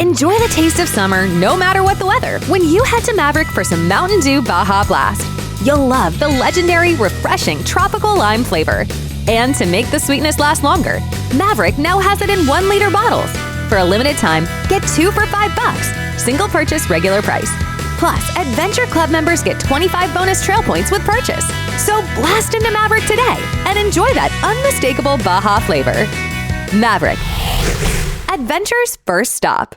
Enjoy the taste of summer no matter what the weather when you head to Maverick for some Mountain Dew Baja Blast. You'll love the legendary, refreshing tropical lime flavor. And to make the sweetness last longer, Maverick now has it in 1-liter bottles. For a limited time, get 2 for $5. Single purchase regular price. Plus, Adventure Club members get 25 bonus trail points with purchase. So blast into Maverick today and enjoy that unmistakable Baja flavor. Maverick. Adventure's first stop.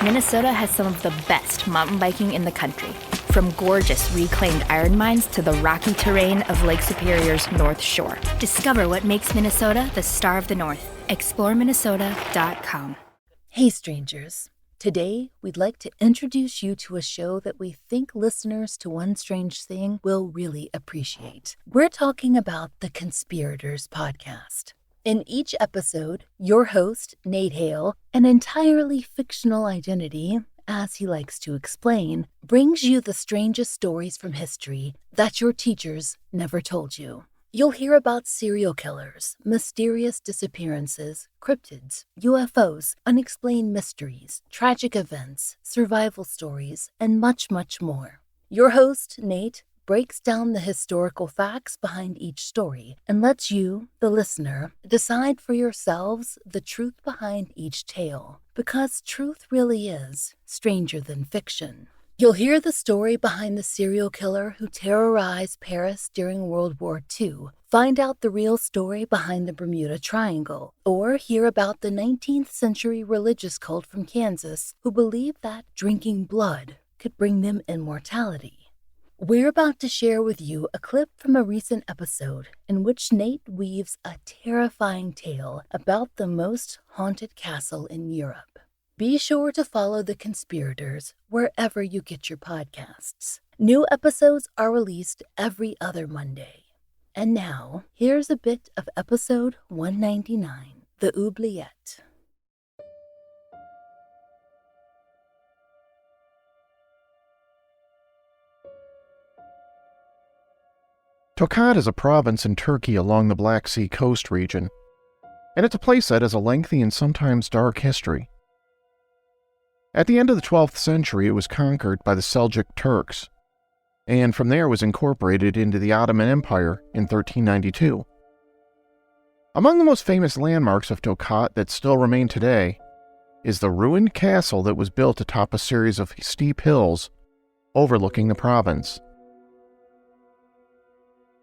Minnesota has some of the best mountain biking in the country. From gorgeous reclaimed iron mines to the rocky terrain of Lake Superior's North Shore. Discover what makes Minnesota the star of the North. ExploreMinnesota.com. Hey strangers, today we'd like to introduce you to a show that we think listeners to One Strange Thing will really appreciate. We're talking about the Conspirators podcast. In each episode, your host, Nate Hale, an entirely fictional identity, as he likes to explain, brings you the strangest stories from history that your teachers never told you. You'll hear about serial killers, mysterious disappearances, cryptids, UFOs, unexplained mysteries, tragic events, survival stories, and much, much more. Your host, Nate, breaks down the historical facts behind each story and lets you, the listener, decide for yourselves the truth behind each tale, because truth really is stranger than fiction. You'll hear the story behind the serial killer who terrorized Paris during World War II, find out the real story behind the Bermuda Triangle, or hear about the 19th century religious cult from Kansas who believed that drinking blood could bring them immortality. We're about to share with you a clip from a recent episode in which Nate weaves a terrifying tale about the most haunted castle in Europe. Be sure to follow the Conspirators wherever you get your podcasts. New episodes are released every other Monday. And now, here's a bit of episode 199, The Oubliette. Tokat is a province in Turkey along the Black Sea coast region, and it's a place that has a lengthy and sometimes dark history. At the end of the 12th century, it was conquered by the Seljuk Turks, and from there was incorporated into the Ottoman Empire in 1392. Among the most famous landmarks of Tokat that still remain today is the ruined castle that was built atop a series of steep hills overlooking the province.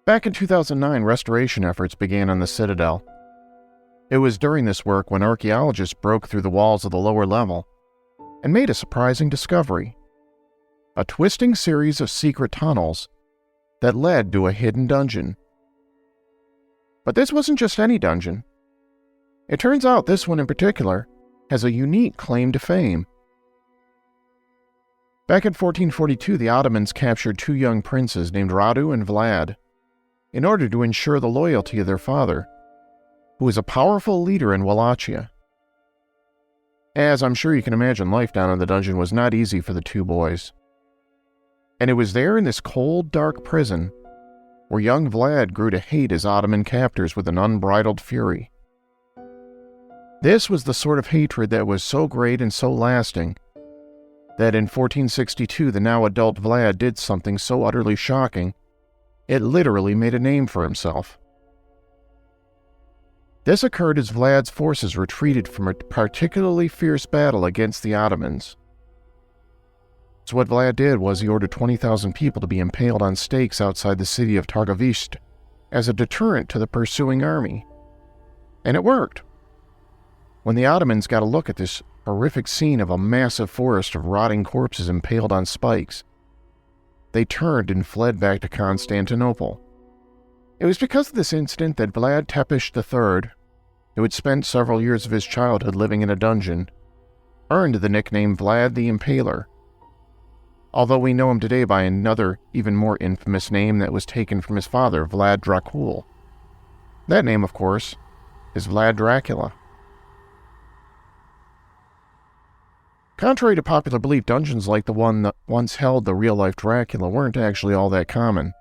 Back in 2009, restoration efforts began on the citadel. It was during this work when archaeologists broke through the walls of the lower level and made a surprising discovery: a twisting series of secret tunnels that led to a hidden dungeon. But this wasn't just any dungeon. It turns out this one in particular has a unique claim to fame. Back in 1442, the Ottomans captured 2 young princes named Radu and Vlad in order to ensure the loyalty of their father, who was a powerful leader in Wallachia. As I'm sure you can imagine, life down in the dungeon was not easy for the 2 boys. And it was there in this cold, dark prison where young Vlad grew to hate his Ottoman captors with an unbridled fury. This was the sort of hatred that was so great and so lasting that in 1462 the now adult Vlad did something so utterly shocking it literally made a name for himself. This occurred as Vlad's forces retreated from a particularly fierce battle against the Ottomans. So what Vlad did was he ordered 20,000 people to be impaled on stakes outside the city of Targovist as a deterrent to the pursuing army. And it worked. When the Ottomans got a look at this horrific scene of a massive forest of rotting corpses impaled on spikes, they turned and fled back to Constantinople. It was because of this incident that Vlad Tepes III, who had spent several years of his childhood living in a dungeon, earned the nickname Vlad the Impaler, although we know him today by another, even more infamous name that was taken from his father, Vlad Dracul. That name, of course, is Vlad Dracula. Contrary to popular belief, dungeons like the one that once held the real-life Dracula weren't actually all that common.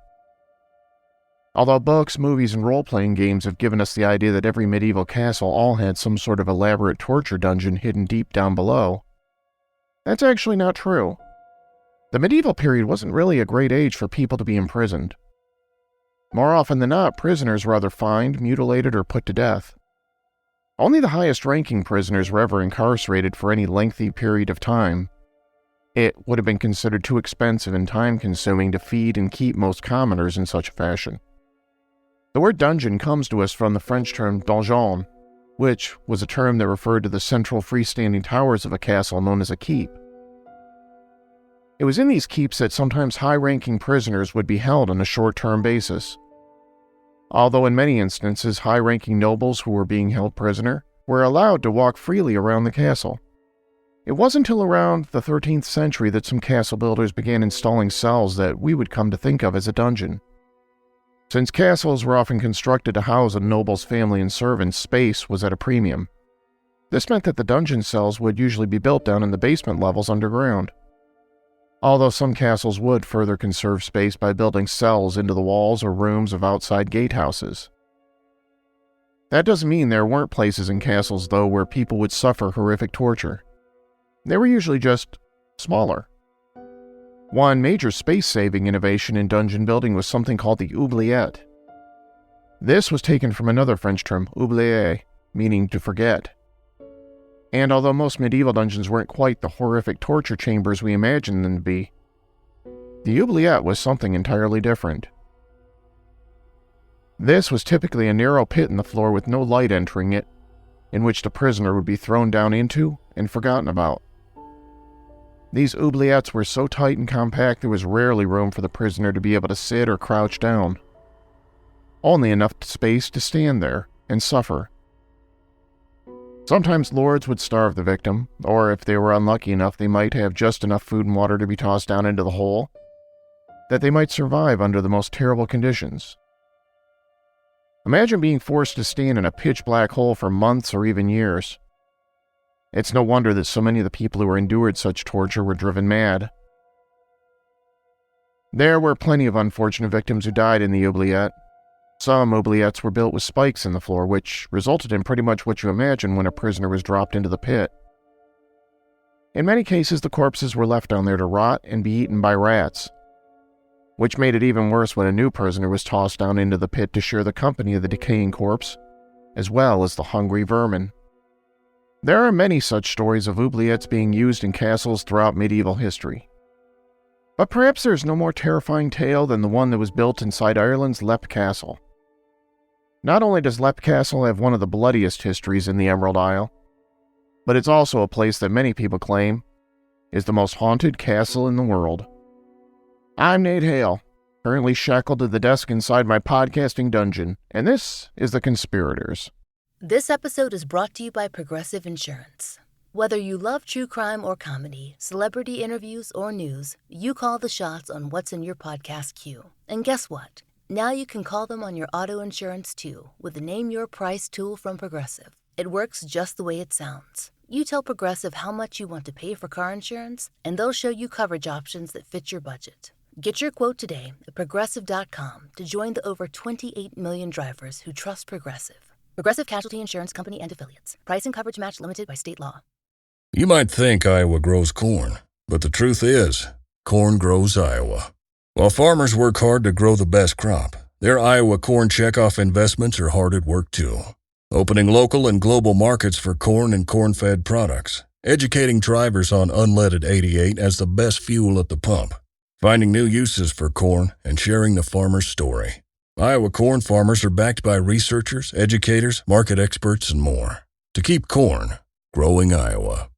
Although books, movies, and role-playing games have given us the idea that every medieval castle all had some sort of elaborate torture dungeon hidden deep down below, that's actually not true. The medieval period wasn't really a great age for people to be imprisoned. More often than not, prisoners were either fined, mutilated, or put to death. Only the highest-ranking prisoners were ever incarcerated for any lengthy period of time. It would have been considered too expensive and time-consuming to feed and keep most commoners in such a fashion. The word dungeon comes to us from the French term donjon, which was a term that referred to the central freestanding towers of a castle known as a keep. It was in these keeps that sometimes high-ranking prisoners would be held on a short-term basis. Although in many instances high-ranking nobles who were being held prisoner were allowed to walk freely around the castle. It wasn't until around the 13th century that some castle builders began installing cells that we would come to think of as a dungeon. Since castles were often constructed to house a noble's family and servants, space was at a premium. This meant that the dungeon cells would usually be built down in the basement levels underground. Although some castles would further conserve space by building cells into the walls or rooms of outside gatehouses. That doesn't mean there weren't places in castles, though, where people would suffer horrific torture. They were usually just smaller. One major space-saving innovation in dungeon building was something called the oubliette. This was taken from another French term, oublier, meaning to forget. And although most medieval dungeons weren't quite the horrific torture chambers we imagined them to be, the oubliette was something entirely different. This was typically a narrow pit in the floor with no light entering it, in which the prisoner would be thrown down into and forgotten about. These oubliettes were so tight and compact there was rarely room for the prisoner to be able to sit or crouch down. Only enough space to stand there and suffer. Sometimes lords would starve the victim, or if they were unlucky enough, they might have just enough food and water to be tossed down into the hole, that they might survive under the most terrible conditions. Imagine being forced to stand in a pitch-black hole for months or even years. It's no wonder that so many of the people who endured such torture were driven mad. There were plenty of unfortunate victims who died in the oubliette. Some oubliettes were built with spikes in the floor, which resulted in pretty much what you imagine when a prisoner was dropped into the pit. In many cases, the corpses were left down there to rot and be eaten by rats, which made it even worse when a new prisoner was tossed down into the pit to share the company of the decaying corpse, as well as the hungry vermin. There are many such stories of oubliettes being used in castles throughout medieval history. But perhaps there is no more terrifying tale than the one that was built inside Ireland's Leap Castle. Not only does Leap Castle have one of the bloodiest histories in the Emerald Isle, but it's also a place that many people claim is the most haunted castle in the world. I'm Nate Hale, currently shackled to the desk inside my podcasting dungeon, and this is The Conspirators. This episode is brought to you by Progressive Insurance. Whether you love true crime or comedy, celebrity interviews or news, you call the shots on what's in your podcast queue. And guess what? Now you can call them on your auto insurance too with the Name Your Price tool from Progressive. It works just the way it sounds. You tell Progressive how much you want to pay for car insurance, and they'll show you coverage options that fit your budget. Get your quote today at Progressive.com to join the over 28 million drivers who trust Progressive. Progressive Casualty Insurance Company and Affiliates. Price and coverage match limited by state law. You might think Iowa grows corn, but the truth is, corn grows Iowa. While farmers work hard to grow the best crop, their Iowa corn checkoff investments are hard at work too. Opening local and global markets for corn and corn-fed products, educating drivers on unleaded 88 as the best fuel at the pump, finding new uses for corn, and sharing the farmer's story. Iowa corn farmers are backed by researchers, educators, market experts, and more to keep corn growing Iowa.